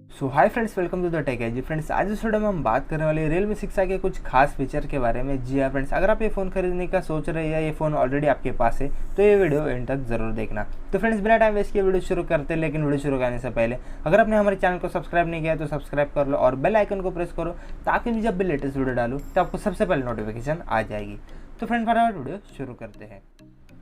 So hi friends, welcome to the tech age. Friends, आज इस video में हम बात करने वाले Realme 6i के कुछ खास फीचर के बारे में। जी हाँ फ्रेंड्स, अगर आप ये फ़ोन खरीदने का सोच रहे हैं या ये फ़ोन ऑलरेडी आपके पास है तो ये वीडियो एंड तक ज़रूर देखना। तो फ्रेंड्स, बिना टाइम वेस्ट किए वीडियो शुरू करते हैं। लेकिन वीडियो शुरू करने से पहले अगर आपने हमारे चैनल को सब्सक्राइब नहीं किया तो सब्सक्राइब कर लो और बेल आइकन को प्रेस करो ताकि मैं जब भी लेटेस्ट वीडियो डालूँ तो आपको सबसे पहले नोटिफिकेशन आ जाएगी। तो फ्रेंड्स, फटाफट वीडियो शुरू करते हैं।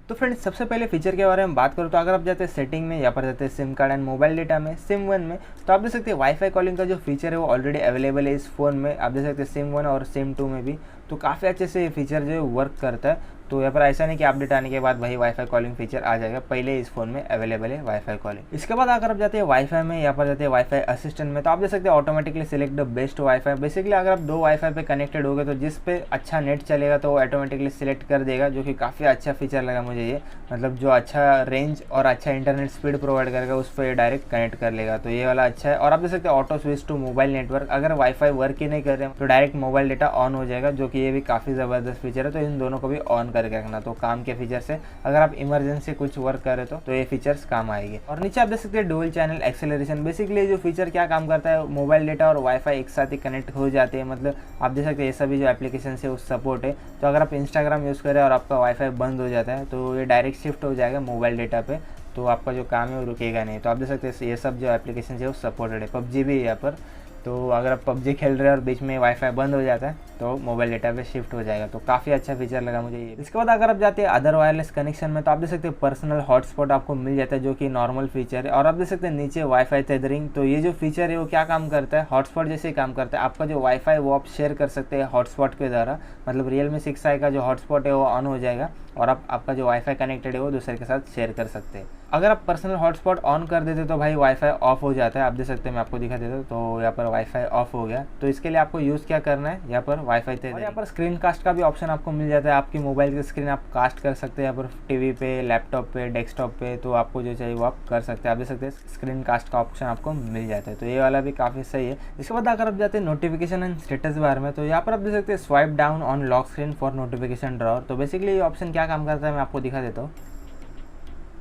तो फ्रेंड्स, सबसे पहले फीचर के बारे में बात करूँ तो अगर आप जाते हैं सेटिंग में या पर जाते हैं SIM card and mobile data में सिम वन में, तो आप देख सकते हैं वाईफाई कॉलिंग का जो फीचर है वो ऑलरेडी अवेलेबल है इस फ़ोन में। आप देख सकते हैं सिम वन और सिम टू में भी, तो काफ़ी अच्छे से ये फीचर जो है वर्क करता है। तो यहाँ पर ऐसा नहीं कि अपडेट आने के बाद वही वाईफाई कॉलिंग फीचर आ जाएगा, पहले इस फ़ोन में अवेलेबल है वाईफाई कॉलिंग। इसके बाद अगर आप जाते हैं वाईफाई में या पर जाते हैं वाईफाई असिस्टेंट में, तो आप देख सकते हैं automatically select the best wifi. Basically अगर आप दो वाईफाई पे कनेक्टेड हो गए तो जिस पे अच्छा नेट चलेगा तो वो ऑटोमेटिकली सिलेक्ट कर देगा, जो कि काफ़ी अच्छा फीचर लगा मुझे ये। मतलब जो अच्छा रेंज और अच्छा इंटरनेट स्पीड प्रोवाइड करेगा उस पर डायरेक्ट कनेक्ट कर लेगा, तो ये वाला अच्छा है। और आप देख सकते हैं auto switch to mobile network, अगर वाईफाई वर्क ही नहीं कर रहे हैं तो डायरेक्ट मोबाइल डेटा ऑन हो जाएगा, जो कि ये भी काफ़ी ज़बरदस्त फीचर है। तो इन दोनों को भी ऑन करके रखना। तो काम के फीचर से अगर आप इमरजेंसी कुछ वर्क कर रहे तो ये फीचर्स काम आएंगे। और नीचे आप देख सकते हैं डुअल चैनल एक्सेलरेशन। बेसिकली जो फीचर क्या काम करता है, मोबाइल डेटा और वाईफाई एक साथ ही कनेक्ट हो जाते हैं। मतलब आप देख सकते हैं ये सभी जो एप्लीकेशन है उस सपोर्ट है। तो अगर आप इंस्टाग्राम यूज़ करें और आपका वाईफाई बंद हो जाता है तो ये डायरेक्ट शिफ्ट हो जाएगा मोबाइल डेटा पे, तो आपका जो काम है वो रुकेगा नहीं। तो आप देख सकते हैं ये सब जो एप्लीकेशन है वो सपोर्टेड है। पबजी भी है यहाँ पर, तो अगर आप पबजी खेल रहे हैं और बीच में वाईफाई बंद हो जाता है तो मोबाइल डेटा पे शिफ्ट हो जाएगा। तो काफ़ी अच्छा फीचर लगा मुझे ये। इसके बाद अगर आप जाते हैं अदर वायरलेस कनेक्शन में, तो आप देख सकते हैं पर्सनल हॉटस्पॉट आपको मिल जाता है, जो कि नॉर्मल फीचर है। और आप देख सकते हैं नीचे वाईफाई टेथरिंग। तो ये जो फीचर है वो क्या काम करता है, हॉटस्पॉट जैसे ही काम करता है। आपका जो वाईफाई वो आप शेयर कर सकते हैं हॉटस्पॉट के द्वारा। मतलब Realme 6i का जो हॉटस्पॉट है वो ऑन हो जाएगा और आपका जो वाईफाई कनेक्टेड है वो दूसरे के साथ शेयर कर सकते हैं। अगर आप पर्सनल हॉटस्पॉट ऑन कर देते तो भाई वाईफाई ऑफ हो जाता है। आप देख सकते हैं, मैं आपको दिखा देता हूँ। तो यहाँ पर वाईफाई ऑफ हो गया। तो इसके लिए आपको यूज़ क्या करना है, यहाँ पर वाईफाई थे। यहाँ पर स्क्रीन कास्ट का भी ऑप्शन आपको मिल जाता है। आपकी मोबाइल की स्क्रीन आप कास्ट कर सकते हैं यहाँ पर टीवी पे, लैपटॉप पे, डेस्कटॉप पे। तो आपको जो चाहिए वो आप कर सकते हैं। आप देख सकते हैं स्क्रीन कास्ट का ऑप्शन आपको मिल जाता है, तो ये वाला भी काफ़ी सही है। इसके बाद अगर आप जाते हैं नोटिफिकेशन एंड स्टेटस बार में, तो यहाँ पर आप देख सकते हैं swipe down on lock screen for notification drawer. तो बेसिकली ये ऑप्शन क्या काम करता है मैं आपको दिखा देता हूँ।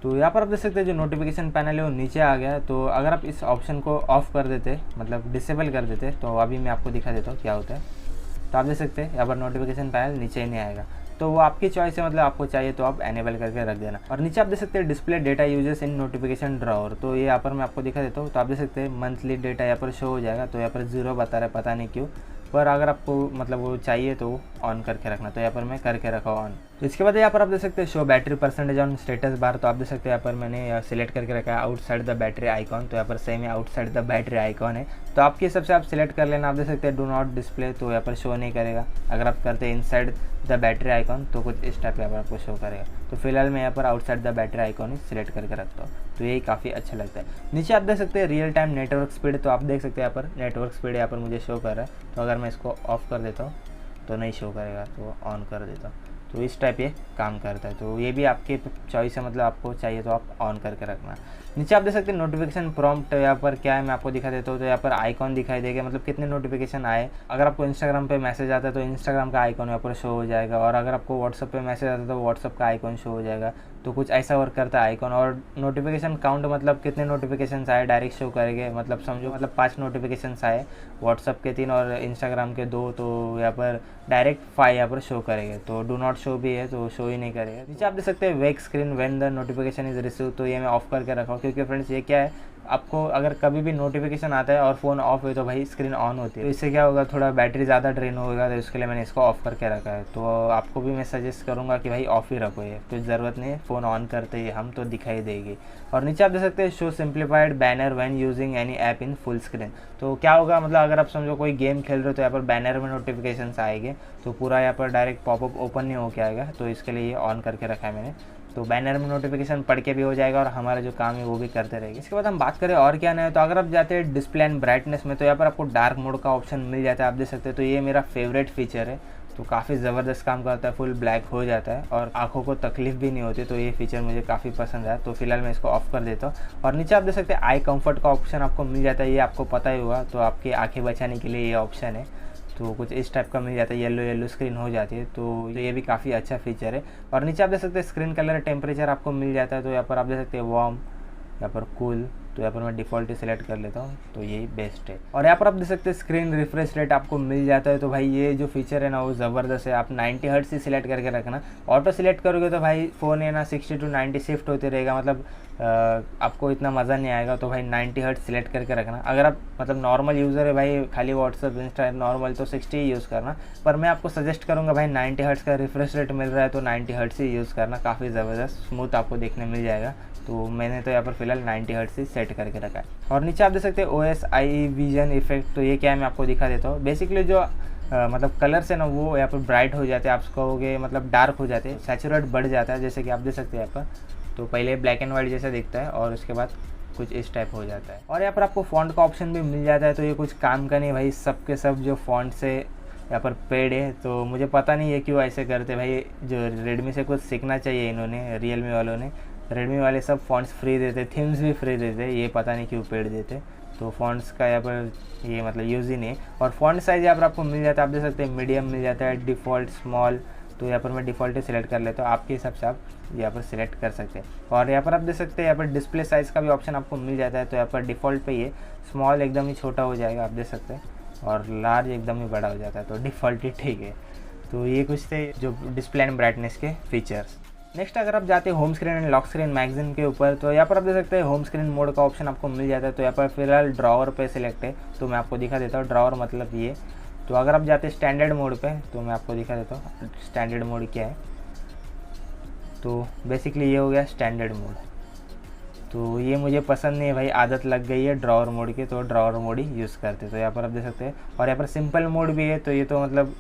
तो यहाँ पर आप देख सकते हैं जो नोटिफिकेशन पैनल है वो नीचे आ गया है। तो अगर आप इस ऑप्शन को ऑफ कर देते, मतलब डिसेबल कर देते, तो अभी मैं आपको दिखा देता हूँ क्या होता है। तो आप देख सकते हैं यहाँ पर नोटिफिकेशन पैनल नीचे ही नहीं आएगा। तो वो आपकी चॉइस है, मतलब आपको चाहिए तो आप एनेबल करके रख देना। और नीचे आप देख सकते हैं डिस्प्ले डेटा यूजेस इन नोटिफिकेशन ड्रॉअर। तो ये यहाँ पर मैं आपको दिखा देता हूँ। तो आप देख सकते हैं मंथली डेटा यहाँ पर शो हो जाएगा। तो यहाँ पर 0 बता रहा है, पता नहीं क्यों, पर अगर आपको मतलब वो चाहिए तो ऑन करके रखना। तो यहाँ पर मैं करके रखा ऑन। तो इसके बाद यहाँ पर आप देख सकते हैं show battery percentage on status bar. तो आप देख सकते हैं यहाँ पर मैंने सिलेक्ट करके रखा है आउटसाइड द बैटरी आइकॉन। तो यहाँ पर सेम है, आउटसाइड द बैटरी आइकॉन है। तो आपके हिसाब से आप सिलेक्ट कर लेना। आप देख सकते हैं डू नॉट डिस्प्ले, तो यहाँ पर शो नहीं करेगा। अगर आप करते हैं इनसाइड द बैटरी आइकॉन तो कुछ इस टाइप यहाँ पर आपको शो करेगा। तो फिलहाल मैं यहाँ पर outside the battery icon he select करके रखता हूँ। तो यही काफ़ी अच्छा लगता है। नीचे आप देख सकते हैं रियल टाइम नेटवर्क स्पीड। तो आप देख सकते हैं यहाँ पर नेटवर्क स्पीड यहाँ पर मुझे शो कर रहा है। तो अगर मैं इसको ऑफ कर देता हूँ तो नहीं शो करेगा, तो ऑन कर देता हूँ। तो इस टाइप ये काम करता है। तो ये भी आपके चॉइस है, मतलब आपको चाहिए तो आप ऑन करके रखना। नीचे आप देख सकते हैं नोटिफिकेशन प्रॉम्प्ट यहाँ पर क्या है मैं आपको दिखा देता हूँ। तो यहाँ पर आइकॉन दिखाई देगा, मतलब कितने नोटिफिकेशन आए। अगर आपको इंस्टाग्राम पे मैसेज आता है तो इंस्टाग्राम का आइकॉन यहाँ पर शो हो जाएगा। और अगर आपको व्हाट्सअप पे मैसेज आता है तो व्हाट्सअप का आइकॉन शो हो जाएगा। तो कुछ ऐसा वर्क करता है आइकॉन। और नोटिफिकेशन काउंट, मतलब कितने नोटिफिकेशन आए डायरेक्ट शो करेंगे। मतलब समझो, मतलब 5 नोटिफिकेशन आए, व्हाट्सअप के 3 और इंस्टाग्राम के 2, तो यहाँ पर डायरेक्ट 5 यहाँ पर शो करेंगे। तो डू नॉट शो भी है तो शो ही नहीं करेगा। नीचे आप देख सकते हैं wake screen when the notification is receive. तो ये मैं ऑफ करके रखा हूँ, क्योंकि फ्रेंड्स ये क्या है, आपको अगर कभी भी नोटिफिकेशन आता है और फ़ोन ऑफ है तो भाई स्क्रीन ऑन होती है। तो इससे क्या होगा, थोड़ा बैटरी ज़्यादा ड्रेन होगा। तो इसके लिए मैंने इसको ऑफ करके रखा है। तो आपको भी मैं सजेस्ट करूँगा कि भाई ऑफ ही रखो, ये कुछ ज़रूरत नहीं है, फ़ोन ऑन करते ही हम तो दिखाई देगी। और नीचे आप देख सकते हैं show simplified banner when using any app in full screen. तो क्या होगा, मतलब अगर आप समझो कोई गेम खेल रहे हो तो यहाँ पर बैनर में नोटिफिकेशन आएंगे, तो पूरा यहाँ पर डायरेक्ट पॉपअप ओपन नहीं हो के आएगा। तो इसके लिए ये ऑन करके रखा है मैंने। तो बैनर में नोटिफिकेशन पढ़ के भी हो जाएगा और हमारा जो काम है वो भी करते रहेंगे। इसके बाद हम बात करें और क्या नया है, तो अगर आप जाते हैं डिस्प्ले एंड ब्राइटनेस में, तो यहाँ पर आपको डार्क मोड का ऑप्शन मिल जाता है। आप देख सकते हैं, तो ये मेरा फेवरेट फीचर है। तो काफ़ी ज़बरदस्त काम करता है, फुल ब्लैक हो जाता है और आंखों को तकलीफ भी नहीं होती। तो ये फीचर मुझे काफ़ी पसंद है। तो फिलहाल मैं इसको ऑफ कर देता हूँ। और नीचे आप देख सकते हैं आई कंफर्ट का ऑप्शन आपको मिल जाता है। ये आपको पता ही होगा, तो आपकी आँखें बचाने के लिए ये ऑप्शन है। तो कुछ इस टाइप का मिल जाता है, येलो येलो स्क्रीन हो जाती है। तो ये भी काफ़ी अच्छा फीचर है। और नीचे आप देख सकते हैं स्क्रीन कलर टेम्परेचर आपको मिल जाता है। तो यहाँ पर आप देख सकते हैं वार्म, यहाँ पर कूल, तो यहाँ पर मैं डिफ़ॉल्ट ही सिलेक्ट कर लेता हूँ, तो यही बेस्ट है। और यहाँ पर आप देख सकते हैं स्क्रीन रिफ्रेश रेट आपको मिल जाता है। तो भाई ये जो फीचर है ना वो ज़बरदस्त है। आप 90 हर्ट्ज़ ही सिलेक्ट करके रखना, ऑटो सिलेक्ट करोगे तो भाई फ़ोन है ना 60 to 90 शिफ्ट होते रहेगा, मतलब आपको इतना मज़ा नहीं आएगा। तो भाई 90 हर्ट्ज़ सिलेक्ट करके रखना। अगर आप मतलब नॉर्मल यूज़र है भाई, खाली व्हाट्सअप इंस्टा नॉर्मल, तो 60 ही यूज़ करना। पर मैं आपको सजेस्ट करूँगा भाई 90 हर्ट्ज़ का रिफ्रेश रेट मिल रहा है तो 90 हर्ट्ज़ ही यूज़ करना, काफ़ी ज़बरदस्त स्मूथ आपको देखने मिल जाएगा। तो मैंने तो यहाँ पर फिलहाल 90 हर्ट्ज़ से सेट करके रखा है। और नीचे आप देख सकते हैं OSI विजन इफेक्ट। तो ये क्या है मैं आपको दिखा देता हूँ। बेसिकली जो मतलब कलर्स है ना वो यहाँ पर ब्राइट हो जाते हैं, आप कहोगे मतलब डार्क हो जाते हैं, सैचुरेट बढ़ जाता है, जैसे कि आप देख सकते हैं यहाँ पर। तो पहले ब्लैक एंड वाइट जैसा दिखता है और उसके बाद कुछ इस टाइप हो जाता है। और यहाँ पर आपको फ़ॉन्ट का ऑप्शन भी मिल जाता है। तो ये कुछ काम का नहीं भाई, सब के सब जो फ़ॉन्ट से यहाँ पर पेड है। तो मुझे पता नहीं है क्यों ऐसे करते भाई, जो रेडमी से कुछ सीखना चाहिए इन्होंने, रियलमी वालों ने। रेडमी वाले सब फ़ॉन्ट्स फ्री देते, थीम्स भी फ्री देते, ये पता नहीं क्यों पेड देते। तो फ़ॉन्ट्स का यहाँ पर ये मतलब यूज़ ही नहीं है। और फ़ॉन्ट साइज़ यहाँ पर आपको मिल जाता है, आप देख सकते हैं मीडियम मिल जाता है, डिफ़ॉल्ट स्मॉल। तो यहाँ पर मैं डिफ़ॉल्ट ही सिलेक्ट कर लेता हूँ, आपके हिसाब से आप यहाँ पर सिलेक्ट कर सकते हैं। और यहाँ पर आप देख सकते हैं यहाँ पर डिस्प्ले साइज़ का भी ऑप्शन आपको मिल जाता है। तो यहाँ पर डिफ़ॉल्ट पे ये स्मॉल एकदम ही छोटा हो जाएगा, आप देख सकते हैं, और लार्ज एकदम ही बड़ा हो जाता है। तो डिफ़ॉल्ट ही ठीक है। तो ये कुछ थे जो डिस्प्ले एंड ब्राइटनेस के फीचर्स। नेक्स्ट अगर आप जाते हैं home screen and lock screen magazine के ऊपर, तो यहाँ पर आप देख सकते हैं होम स्क्रीन मोड का ऑप्शन आपको मिल जाता है। तो यहाँ पर फिलहाल ड्रॉवर पे सिलेक्ट है, तो मैं आपको दिखा देता हूँ। ड्रॉवर मतलब ये। तो अगर आप जाते हैं स्टैंडर्ड मोड पे, तो मैं आपको दिखा देता हूँ स्टैंडर्ड मोड क्या है। तो बेसिकली ये हो गया स्टैंडर्ड मोड। तो ये मुझे पसंद नहीं है भाई, आदत लग गई है ड्रॉवर मोड की, तो ड्रॉवर मोड ही यूज़ करते। तो यहाँ पर आप देख सकते हैं। और यहाँ पर सिंपल मोड भी है, तो ये तो मतलब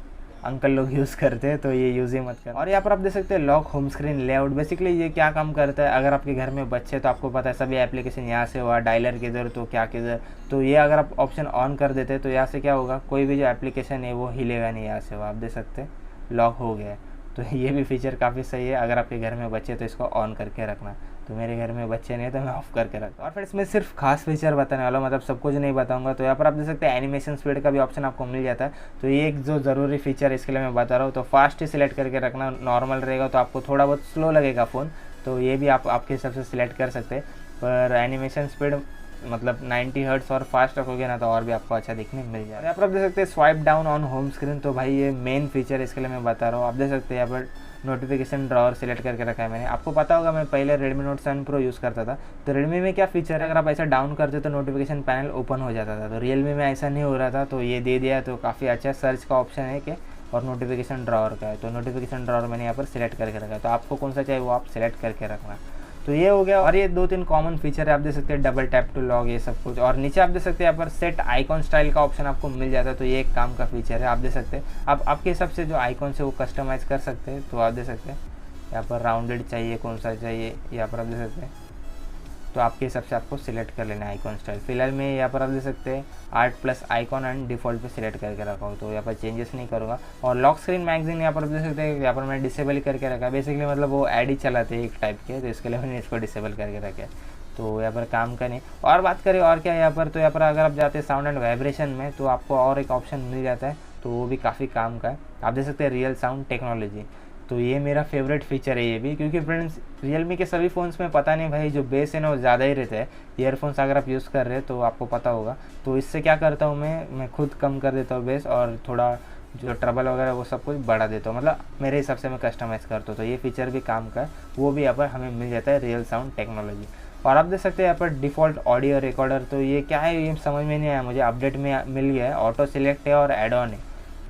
अंकल लोग यूज़ करते हैं, तो ये यूज़ ही मत कर। और यहाँ पर आप देख सकते हैं lock home screen layout. Basically ये क्या काम करता है, अगर आपके घर में बच्चे, तो आपको पता है सभी एप्लीकेशन यहाँ से हुआ, डायलर किधर तो क्या किधर। तो ये अगर आप ऑप्शन ऑन कर देते हैं तो यहाँ से क्या होगा, कोई भी जो एप्लीकेशन है वो हिलेगा नहीं यहाँ से हुआ, आप देख सकते हैं लॉक हो गया है। तो ये भी फीचर काफ़ी सही है। अगर आपके घर में बच्चे तो इसको ऑन करके रखना। तो मेरे घर में बच्चे नहीं तो मैं ऑफ़ करके रखता हूँ। और फिर इसमें सिर्फ खास फीचर बताने वाला हूँ, मतलब सब कुछ नहीं बताऊंगा। तो यहाँ पर आप देख सकते हैं एनिमेशन स्पीड का भी ऑप्शन आपको मिल जाता है। तो ये एक जो ज़रूरी फीचर है इसके लिए मैं बता रहा हूँ। तो फास्ट ही सिलेक्ट करके रखना, नॉर्मल रहेगा तो आपको थोड़ा बहुत स्लो लगेगा फ़ोन, तो ये भी आप आपके हिसाब से सिलेक्ट कर सकते हैं। पर एनिमेशन स्पीड मतलब 90 हर्ट्ज़ और फास्ट रखोगे ना तो और भी आपको अच्छा दिखने मिल जाएगा। यहाँ पर आप देख सकते हैं swipe down on home screen. तो भाई ये मेन फीचर इसके लिए मैं बता रहा हूँ। आप देख सकते हैं यहाँ पर नोटिफिकेशन ड्रॉवर सिलेक्ट करके रखा है मैंने। आपको पता होगा मैं पहले Redmi Note 7 Pro यूज़ करता था। तो Redmi में क्या फीचर है, अगर आप ऐसा डाउन करते तो नोटिफिकेशन पैनल ओपन हो जाता था। तो Realme में ऐसा नहीं हो रहा था, तो ये दे दिया, तो काफ़ी अच्छा सर्च का ऑप्शन है कि और नोटिफिकेशन ड्रॉवर का है। तो नोटिफिकेशन ड्रॉवर मैंने यहाँ पर सिलेक्ट करके रखा है। तो आपको कौन सा चाहिए वो आप सिलेक्ट करके रखना। तो ये हो गया। और ये 2-3 कॉमन फीचर है, आप देख सकते हैं डबल टैप टू लॉग, ये सब कुछ। और नीचे आप देख सकते हैं यहाँ पर सेट आइकॉन स्टाइल का ऑप्शन आपको मिल जाता है। तो ये एक काम का फीचर है, आप देख सकते हैं। आप आपके हिसाब से जो आइकॉन से वो कस्टमाइज़ कर सकते हैं। तो आप देख सकते हैं यहाँ पर राउंडेड चाहिए, कौन सा चाहिए, यहाँ पर आप देख सकते हैं। तो आपके हिसाब से आपको सिलेक्ट कर लेना है आइकॉन स्टाइल। फिलहाल मैं यहाँ पर आप देख सकते हैं art plus icon and default पे सिलेक्ट करके रखा हूँ, तो यहाँ पर चेंजेस नहीं करूँगा। और लॉक स्क्रीन मैगजीन यहाँ पर देख सकते हैं, यहाँ पर मैं डिसेबल करके रखा है। बेसिकली मतलब वो ऐड ही चलाते हैं एक टाइप के, तो इसके लिए मैंने इसको डिसेबल करके रखा है। तो यहाँ पर काम का नहीं। और बात करें और क्या है यहाँ पर, तो यहाँ पर अगर आप जाते हैं साउंड एंड वाइब्रेशन में, तो आपको और एक ऑप्शन मिल जाता है, तो वो भी काफ़ी काम का है। आप देख सकते हैं रियल साउंड टेक्नोलॉजी। तो ये मेरा फेवरेट फीचर है ये भी, क्योंकि फ्रेंड्स रियलमी के सभी फ़ोन्स में पता नहीं भाई जो बेस है ना वो ज़्यादा ही रहता है। ईयरफोन्स अगर आप यूज़ कर रहे हैं तो आपको पता होगा। तो इससे क्या करता हूँ मैं खुद कम कर देता हूँ बेस, और थोड़ा जो ट्रबल वगैरह वो सब कुछ बढ़ा देता हूँ, मतलब मेरे हिसाब से मैं कस्टमाइज़ करता हूँ। तो ये फीचर भी काम का है, वो भी यहाँ पर हमें मिल जाता है रियल साउंड टेक्नोलॉजी। और आप देख सकते हैं यहाँ पर डिफ़ॉल्ट ऑडियो रिकॉर्डर। तो ये क्या है ये समझ में नहीं आया मुझे, अपडेट में मिल गया है। ऑटो सिलेक्ट है और एड ऑन है।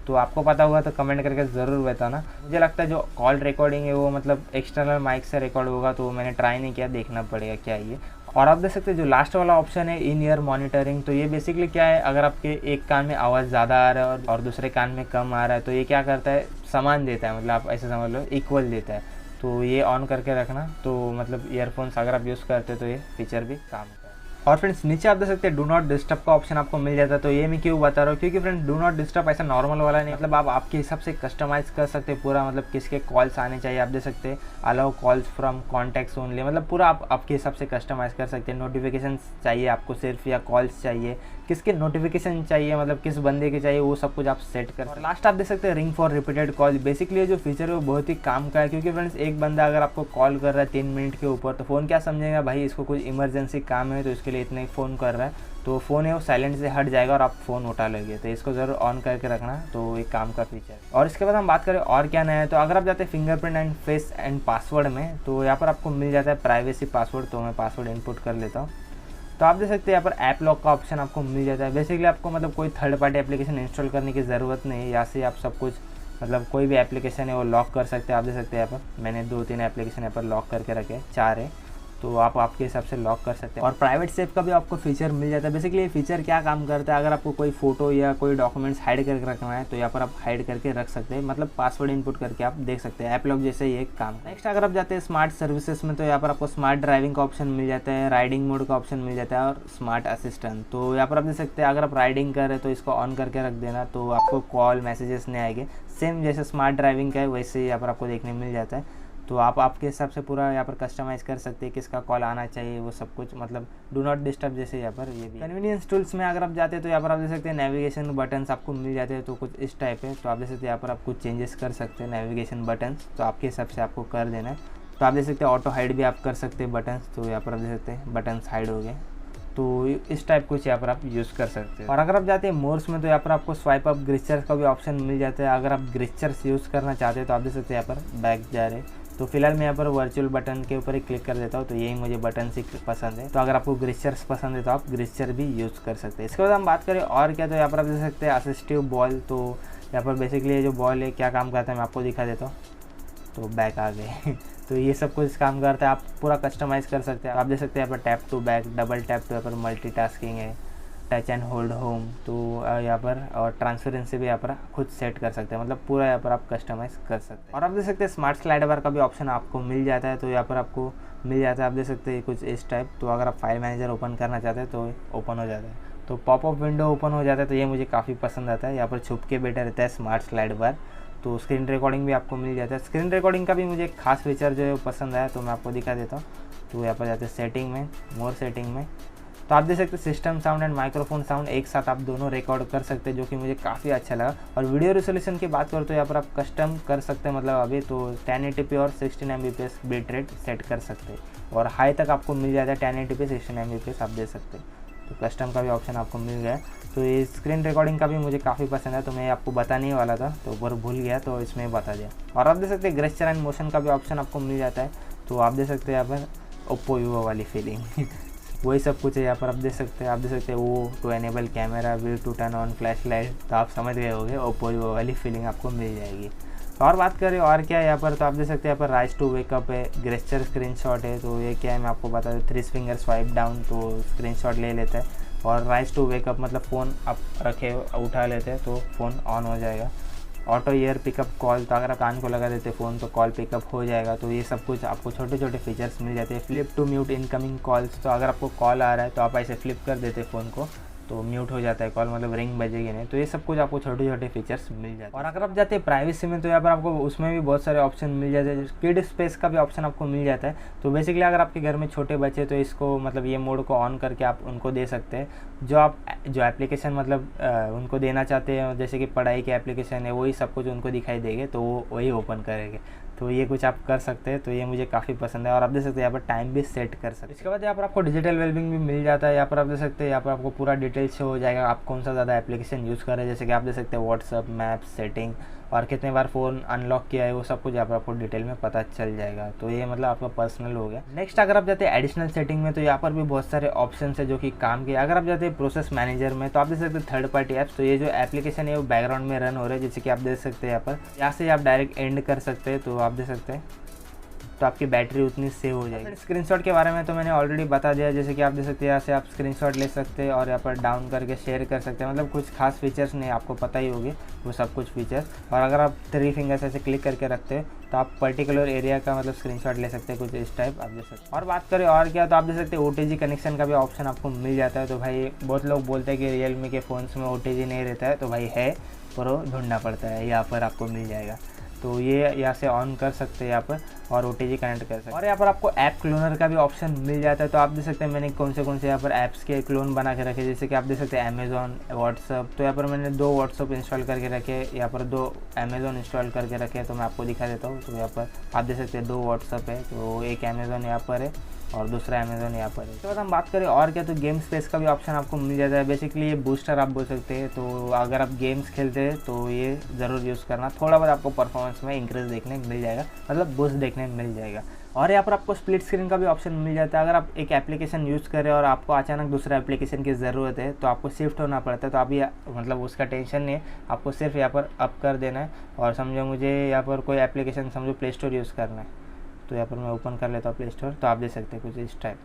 तो आपको पता होगा तो कमेंट करके ज़रूर बताना। मुझे लगता है जो कॉल रिकॉर्डिंग है वो मतलब एक्सटर्नल माइक से रिकॉर्ड होगा, तो मैंने ट्राई नहीं किया, देखना पड़ेगा क्या है ये। और आप देख सकते हैं जो लास्ट वाला ऑप्शन है इन ईयर मॉनिटरिंग। तो ये बेसिकली क्या है, अगर आपके एक कान में आवाज़ ज़्यादा आ रहा है और दूसरे कान में कम आ रहा है, तो ये क्या करता है समान देता है, मतलब आप ऐसे समझ लो इक्वल देता है। तो ये ऑन करके रखना। तो मतलब ईयरफोन्स अगर आप यूज़ करते हो तो ये फीचर भी काम का है। और फ्रेंड्स नीचे आप देख सकते हैं डू नॉट डिस्टर्ब का ऑप्शन आपको मिल जाता है। तो ये मैं क्यों बता रहा हूँ, क्योंकि फ्रेंड्स डू नॉट डिस्टर्ब ऐसा नॉर्मल वाला नहीं, मतलब आप आपके हिसाब से कस्टमाइज़ कर सकते हैं पूरा, मतलब किसके कॉल्स आने चाहिए। आप देख सकते हैं allow calls from contacts only, मतलब पूरा आप आपके हिसाब से कस्टमाइज़ कर सकते हैं। नोटिफिकेशन चाहिए आपको सिर्फ, या कॉल्स चाहिए, किसके नोटिफिकेशन चाहिए, मतलब किस बंदे के चाहिए, वो सब कुछ आप सेट कर। और लास्ट आप देख सकते हैं ring for repeated call. Basically ये जो फीचर है वो बहुत ही काम का है, क्योंकि फ्रेंड्स एक बंदा अगर आपको कॉल कर रहा है 3 मिनट के ऊपर, तो फ़ोन क्या समझेगा भाई इसको कुछ इमरजेंसी काम है तो इसके लिए इतने फ़ोन कर रहा है, तो फ़ोन है वो साइलेंट से हट जाएगा और आप फ़ोन उठा लोगे। तो इसको ज़रूर ऑन करके रखना, तो एक काम का फीचर है। और इसके बाद हम बात करें और क्या नया है, तो अगर आप जाते हैं fingerprint and face and password में, तो यहाँ पर आपको मिल जाता है प्राइवेसी पासवर्ड। तो मैं पासवर्ड इनपुट कर लेता हूँ। तो आप देख सकते हैं यहाँ पर ऐप लॉक का ऑप्शन आपको मिल जाता है। बेसिकली आपको मतलब कोई थर्ड पार्टी एप्लीकेशन इंस्टॉल करने की ज़रूरत नहीं है, यहाँ से आप सब कुछ मतलब कोई भी एप्लीकेशन है वो लॉक कर सकते हैं। आप देख सकते हैं यहाँ पर मैंने 2-3 एप्लीकेशन यहाँ पर लॉक करके रखे, 4 है, तो आप आपके हिसाब से लॉक कर सकते हैं। और प्राइवेट सेव का भी आपको फीचर मिल जाता है। बेसिकली ये फीचर क्या काम करता है, अगर आपको कोई फोटो या कोई डॉक्यूमेंट्स हाइड करके रखना है तो यहाँ पर आप हाइड करके रख सकते हैं, मतलब पासवर्ड इनपुट करके आप देख सकते हैं। ऐप लॉक जैसे ही एक काम। नेक्स्ट अगर आप जाते हैं स्मार्ट सर्विसेज में, तो यहाँ पर आपको स्मार्ट ड्राइविंग का ऑप्शन मिल जाता है, राइडिंग मोड का ऑप्शन मिल जाता है और स्मार्ट असिस्टेंट। तो यहाँ पर आप देख सकते हैं अगर आप राइडिंग कर रहे हैं तो इसको ऑन करके रख देना, तो आपको कॉल मैसेजेस नहीं आएंगे। सेम जैसे स्मार्ट ड्राइविंग का है वैसे ही यहाँ पर आपको देखने मिल जाता है। तो आप आपके हिसाब से पूरा यहाँ पर कस्टमाइज़ कर सकते हैं, किसका कॉल आना चाहिए वो सब कुछ, मतलब डू नॉट डिस्टर्ब जैसे यहाँ पर ये भी। कन्वीनियंस टूल्स में अगर आप जाते हैं तो यहाँ पर आप देख सकते हैं नेविगेशन बटन्स आपको मिल जाते हैं, तो कुछ इस टाइप है। तो आप देख सकते हैं यहाँ पर आप कुछ चेंजेस कर सकते हैं नेविगेशन बटन्स, तो आपके हिसाब से आपको कर देना है। तो आप देख सकते हैं ऑटो हाइड भी आप कर सकते हैं बटन्स, तो यहाँ पर आप देख सकते हैं बटन्स हाइड हो गए। तो इस टाइप कुछ यहाँ पर आप यूज़ कर सकते हैं। और अगर आप जाते हैं मोड्स में, तो यहाँ पर आपको स्वाइप अप ग्रेस्चर्स का भी ऑप्शन मिल जाता है। अगर आप ग्रेस्चर्स यूज़ करना चाहते हैं तो आप देख सकते हैं यहाँ पर बैक जा रहे। तो फिलहाल मैं यहाँ पर वर्चुअल बटन के ऊपर ही क्लिक कर देता हूँ, तो यही मुझे बटन से पसंद है। तो अगर आपको ग्रेस्चर्स पसंद है तो आप ग्रेस्चर भी यूज़ कर सकते हैं। इसके बाद हम बात करें और क्या, तो यहाँ पर आप देख सकते हैं असिस्टिव बॉल। तो यहाँ पर बेसिकली ये जो बॉल है क्या काम करता है मैं आपको दिखा देता हूँ। तो बैक आ गए तो ये सब कुछ काम करता है, आप पूरा कस्टमाइज़ कर सकते हैं। आप देख सकते हैं यहाँ पर tap to back, double tap, तो यहाँ पर मल्टीटास्किंग है, टच एंड होल्ड होम, तो यहाँ पर और ट्रांसपेरेंसी भी यहाँ पर खुद सेट कर सकते हैं, मतलब पूरा यहाँ पर आप कस्टमाइज़ कर सकते हैं। और आप देख सकते हैं स्मार्ट स्लाइड बार का भी ऑप्शन आपको मिल जाता है। तो यहाँ पर आपको मिल जाता है, आप देख सकते हैं कुछ इस टाइप। तो अगर आप फाइल मैनेजर ओपन करना चाहते हैं तो ओपन हो जाता है, तो पॉपअप विंडो ओपन हो जाता है। तो ये मुझे काफ़ी पसंद आता है, यहाँ पर छुप के बैठा रहता है स्मार्ट स्लाइड बार। तो स्क्रीन रिकॉर्डिंग भी आपको मिल जाता है। स्क्रीन रिकॉर्डिंग का भी मुझे एक खास फीचर जो है वो पसंद आया, तो मैं आपको दिखा देता हूँ। तो यहाँ पर जाते हैं सेटिंग में, मोर सेटिंग में, तो आप देख सकते हैं system sound and microphone sound एक साथ आप दोनों रिकॉर्ड कर सकते हैं, जो कि मुझे काफ़ी अच्छा लगा। और वीडियो रेजोल्यूशन की बात करो तो यहाँ पर आप कस्टम कर सकते हैं, मतलब अभी तो 1080p और 16 Mbps बिट रेट सेट कर सकते हैं, और हाई तक आपको मिल जाता है 1080p 16 Mbps आप दे सकते हैं। तो कस्टम का भी ऑप्शन आपको मिल गया है। तो ये स्क्रीन रिकॉर्डिंग का भी मुझे काफ़ी पसंद है, तो मैं आपको बताने वाला था तो ऊपर भूल गया, तो इसमें बता दिया। और आप देख सकते हैं गेस्चर एंड मोशन का भी ऑप्शन आपको मिल जाता है। तो आप देख सकते हैं यहाँ पर ओप्पो वीवो वाली फीलिंग वही सब कुछ है यहाँ पर आप देख सकते हैं। आप देख सकते हैं वो to enable camera, we to turn on flash light, तो आप समझ गए होंगे ओप्पो वीवो वाली फीलिंग आपको मिल जाएगी। और बात करें और क्या है यहाँ पर, तो आप देख सकते हैं यहाँ पर राइज टू वेकअप है, गेस्चर स्क्रीनशॉट है। तो ये क्या है मैं आपको बता दूँ, 3 फिंगर स्वाइप डाउन तो स्क्रीनशॉट ले लेता है। और राइज टू वेकअप मतलब फ़ोन आप रखे उठा लेते हैं तो फ़ोन ऑन हो जाएगा। ऑटो ईयर पिकअप कॉल, तो अगर आप कान को लगा देते फ़ोन तो कॉल पिकअप हो जाएगा। तो ये सब कुछ आपको छोटे छोटे फीचर्स मिल जाते हैं। Flip to mute incoming calls, तो अगर आपको कॉल आ रहा है तो आप ऐसे फ्लिप कर देते फ़ोन को तो म्यूट हो जाता है कॉल, मतलब रिंग बजेगी नहीं। तो ये सब कुछ आपको छोटे छोटे फीचर्स मिल जाते हैं। और अगर आप जाते हैं प्राइवेसी में, तो यहाँ पर आपको उसमें भी बहुत सारे ऑप्शन मिल जाते हैं। किड स्पेस का भी ऑप्शन आपको मिल जाता है। तो बेसिकली अगर आपके घर में छोटे बच्चे तो इसको मतलब ये मोड को ऑन करके आप उनको दे सकते हैं, जो एप्लीकेशन मतलब उनको देना चाहते हैं, जैसे कि पढ़ाई के एप्लीकेशन है वही सब कुछ उनको दिखाई देंगे, तो वो वही ओपन करेंगे। तो ये कुछ आप कर सकते हैं, तो ये मुझे काफ़ी पसंद है। और आप देख सकते हैं यहाँ पर टाइम भी सेट कर सकते हैं। इसके बाद यहाँ पर आपको डिजिटल वेलबिंग भी मिल जाता है। यहाँ पर आप देख सकते हैं यहाँ पर आपको पूरा डिटेल शो हो जाएगा, आप कौन सा ज़्यादा एप्लीकेशन यूज़ कर रहे हैं। जैसे कि आप देख सकते हैं व्हाट्सअप, मैप्स, सेटिंग और कितने बार फ़ोन अनलॉक किया है वो सब कुछ यहाँ पर आपको डिटेल में पता चल जाएगा। तो ये मतलब आपका पर्सनल हो गया। नेक्स्ट अगर आप जाते हैं एडिशनल सेटिंग में, तो यहाँ पर भी बहुत सारे ऑप्शन है जो कि काम के। अगर आप जाते हैं प्रोसेस मैनेजर में, तो आप देख सकते हैं थर्ड पार्टी ऐप्स, तो ये जो एप्लीकेशन है वो बैकग्राउंड में रन हो रहे हैं। जैसे कि आप देख सकते हैं यहाँ से आप डायरेक्ट एंड कर सकते हैं। तो आप देख सकते हैं तो आपकी बैटरी उतनी सेव हो जाएगी। स्क्रीनशॉट के बारे में तो मैंने ऑलरेडी बता दिया। जैसे कि आप देख सकते हैं यहाँ से आप स्क्रीनशॉट ले सकते हैं और यहाँ पर डाउन करके शेयर कर सकते हैं, मतलब कुछ खास फीचर्स नहीं, आपको पता ही होगी वो सब कुछ फीचर्स। और अगर आप 3 फिंगर्स ऐसे क्लिक करके रखते हैं तो आप पर्टिकुलर एरिया का मतलब स्क्रीनशॉट ले सकते हैं, कुछ इस टाइप आप देख सकते हैं। और बात करें और क्या, तो आप देख सकते हैं OTG कनेक्शन का भी ऑप्शन आपको मिल जाता है। तो भाई बहुत लोग बोलते हैं कि रियलमी के फ़ोन्स में OTG नहीं रहता है, तो भाई है पर वो ढूंढना पड़ता है, यहाँ पर आपको मिल जाएगा। तो ये यहाँ से ऑन कर सकते हैं यहाँ पर और OTG कनेक्ट कर सकते हैं। और यहाँ पर आपको ऐप क्लोनर का भी ऑप्शन मिल जाता है। तो आप देख सकते हैं मैंने कौन से यहाँ पर ऐप्स के क्लोन बना के रखे, जैसे कि आप देख सकते हैं अमेज़ॉन, व्हाट्सअप। तो यहाँ पर मैंने 2 व्हाट्सअप इंस्टॉल करके रखे, यहाँ पर 2 अमेज़ॉन इंस्टॉल करके रखे, तो मैं आपको दिखा देता हूँ। तो यहाँ पर आप देख सकते हैं 2 व्हाट्सअप है, तो एक अमेज़ॉन यहाँ पर है और दूसरा अमेज़ॉन यहाँ पर है। उसके बाद हम बात करें और क्या, तो गेम स्पेस का भी ऑप्शन आपको मिल जाता है। बेसिकली ये बूस्टर आप बोल सकते हैं। तो अगर आप गेम्स खेलते हैं तो ये ज़रूर यूज़ करना, थोड़ा बहुत आपको परफॉर्मेंस में इंक्रीज देखने मिल जाएगा, मतलब बूस्ट देखने मिल जाएगा। और यहाँ पर आपको स्प्लिट स्क्रीन का भी ऑप्शन मिल जाता है। अगर आप एक एप्लीकेशन यूज़ करें और आपको अचानक दूसरा एप्लीकेशन की ज़रूरत है तो आपको शिफ्ट होना पड़ता है, तो अभी मतलब उसका टेंशन नहीं है, आपको सिर्फ यहाँ पर अप कर देना है। और समझो मुझे यहाँ पर कोई एप्लीकेशन समझो प्ले स्टोर यूज़ करना है, तो यहाँ पर मैं ओपन कर लेता हूँ प्ले स्टोर। तो आप देख सकते हैं कुछ इस टाइप,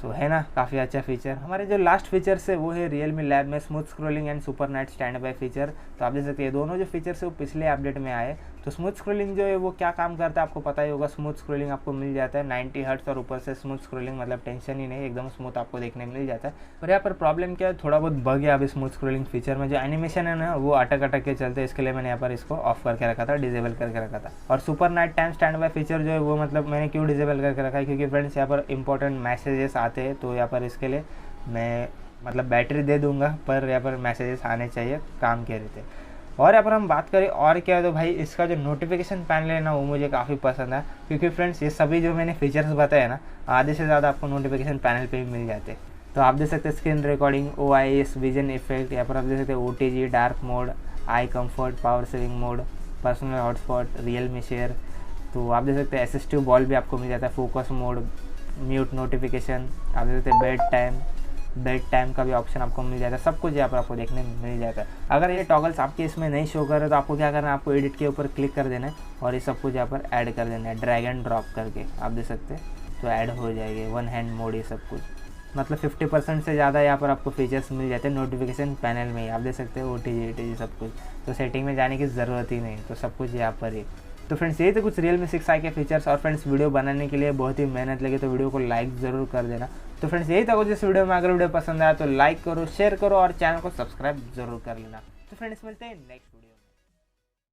तो है ना काफ़ी अच्छा फीचर। हमारे जो लास्ट फीचर्स है वो है Realme लैब में smooth scrolling and super night stand by feature. तो आप देख सकते हैं दोनों जो फीचर्स है वो पिछले अपडेट में आए। तो स्मूथ स्क्रॉलिंग जो है वो क्या काम करता है आपको पता ही होगा। स्मूथ स्क्रॉलिंग आपको मिल जाता है 90 हर्ट्ज और ऊपर से स्मूथ स्क्रॉलिंग, मतलब टेंशन ही नहीं, एकदम स्मूथ आपको देखने मिल जाता है। और यहाँ पर प्रॉब्लम क्या है, थोड़ा बहुत बग है अभी स्मूथ स्क्रॉलिंग फीचर में। जो एनिमेशन है ना वो अटक के चलते हैं, इसके लिए मैंने यहाँ पर इसको ऑफ करके रखा था, डिजेबल करके रखा था। और super night time stand by feature जो है वो मतलब मैंने क्यों डिजेबल करके रखा है, क्योंकि फ्रेंड्स यहाँ पर इंपॉर्टेंट मैसेजेस आते हैं, तो यहाँ पर इसके लिए मैं मतलब बैटरी दे दूंगा, पर यहाँ पर मैसेजेस आने चाहिए काम के रहते। और यहाँ पर हम बात करें और क्या है, तो भाई इसका जो नोटिफिकेशन पैनल है ना वो मुझे काफ़ी पसंद है, क्योंकि फ्रेंड्स ये सभी जो मैंने फीचर्स बताए ना आधे से ज़्यादा आपको नोटिफिकेशन पैनल पे भी मिल जाते हैं। तो आप देख सकते हैं screen recording, OIS, vision effect, यहाँ पर आप देख सकते हैं OTG, dark mode, eye comfort, power saving mode, personal hotspot, Realme share. तो आप देख सकते हैं असिस्टिव बॉल भी आपको मिल जाता है, फोकस मोड, म्यूट नोटिफिकेशन, आप देख सकते हैं बेड टाइम का भी ऑप्शन आपको मिल जाता है। सब कुछ यहाँ पर आपको देखने मिल जाता है। अगर ये टॉगल्स आपके इसमें नहीं शो कर रहे तो आपको क्या करना है, आपको एडिट के ऊपर क्लिक कर देना है और ये सब कुछ यहाँ पर ऐड कर देना है, ड्रैग एंड ड्रॉप करके आप देख सकते हैं, तो ऐड हो जाएगी वन हैंड मोड। ये सब कुछ मतलब 50% से ज़्यादा यहाँ पर आपको फीचर्स मिल जाते हैं नोटिफिकेशन पैनल में ही। आप देख सकते हैं OTG सब कुछ, तो सेटिंग में जाने की ज़रूरत ही नहीं, तो सब कुछ यहाँ पर ही। तो फ्रेंड्स यही तो कुछ Realme 6i के फीचर्स। और फ्रेंड्स वीडियो बनाने के लिए बहुत ही मेहनत लगी, तो वीडियो को लाइक ज़रूर कर देना। तो फ्रेंड्स यही था कुछ इस वीडियो में। अगर वीडियो पसंद आया तो लाइक करो, शेयर करो और चैनल को सब्सक्राइब जरूर कर लेना। तो फ्रेंड्स मिलते हैं नेक्स्ट वीडियो में।